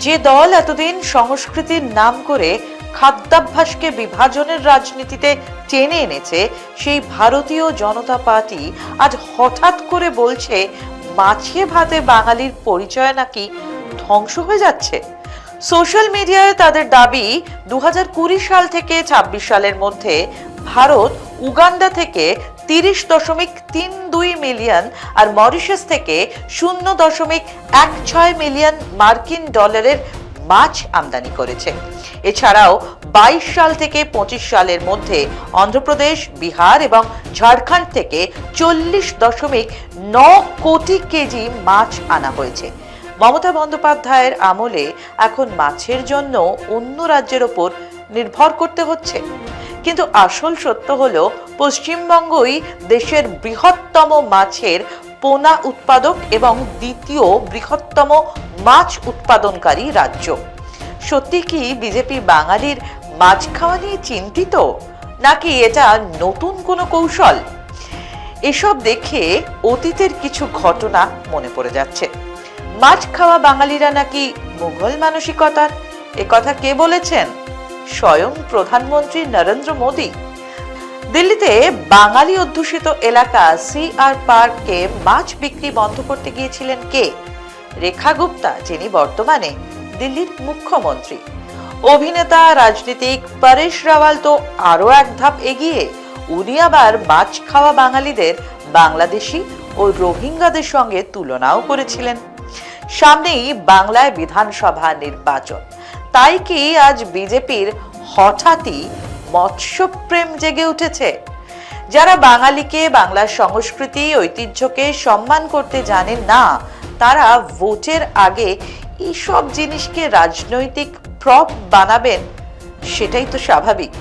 যে দল এতদিন সংস্কৃতির নাম করে খাদ্যাভ্যাসকে বিভাজনের রাজনীতিতে টেনে এনেছে, সেই ভারতীয় জনতা পার্টি আজ হঠাৎ করে বলছে মাছে ভাতে বাঙালির পরিচয় নাকি ধ্বংস হয়ে যাচ্ছে। সোশ্যাল মিডিয়ায় তাদের দাবি 2020 সাল থেকে 26 সালের মধ্যে ভারত উগান্ডা থেকে 30.32 মিলিয়ন আর মরিশাস থেকে 0.16 মিলিয়ন মার্কিন ডলারের মাছ আমদানি করেছে। এছাড়াও 22 সাল থেকে 25 সালের মধ্যে অন্ধ্রপ্রদেশ, বিহার এবং ঝাড়খণ্ড থেকে 40.9 কোটি কেজি মাছ আনা হয়েছে। মমতা বন্দ্যোপাধ্যায়ের আমলে এখন মাছের জন্য অন্য রাজ্যের ওপর নির্ভর করতে হচ্ছে। কিন্তু আসল সত্য হলো পশ্চিমবঙ্গই দেশের বৃহত্তম মাছের পোনা উৎপাদক এবং দ্বিতীয় বৃহত্তম মাছ উৎপাদনকারী রাজ্য। সত্যি কি বিজেপি বাঙালির মাছ খাওয়া নিয়ে চিন্তিত, নাকি এটা নতুন কোনো কৌশল? এসব দেখে অতীতের কিছু ঘটনা মনে পড়ে যাচ্ছে। মাছ খাওয়া বাঙালিরা নাকি মুঘল মানসিকতার, একথা কে বলেছেন? স্বয়ং প্রধানমন্ত্রী নরেন্দ্র মোদী। দিল্লিতে বাঙালি অধ্যুষিত এলাকা সিআর পার্কে মাছ বিক্রি বন্ধ করতে গিয়েছিলেন কে? রেখা গুপ্তা, যিনি বর্তমানে দিল্লির মুখ্যমন্ত্রী। অভিনেতা রাজনীতিক পরেশ রাওয়াল তো আরো এক ধাপ এগিয়ে। উনি আবার মাছ খাওয়া বাঙালিদের বাংলাদেশি ও রোহিঙ্গাদের সঙ্গে তুলনাও করেছিলেন। সামনেই বাংলায় বিধানসভা নির্বাচন, তাই কি আজ বিজেপির হঠাৎই মৎস্যপ্রেম জেগে উঠেছে? যারা বাঙালিকে, বাংলার সংস্কৃতি ঐতিহ্যকে সম্মান করতে জানেন না, তারা ভোটের আগে এইসব জিনিসকে রাজনৈতিক প্রপ বানাবেন, সেটাই তো স্বাভাবিক।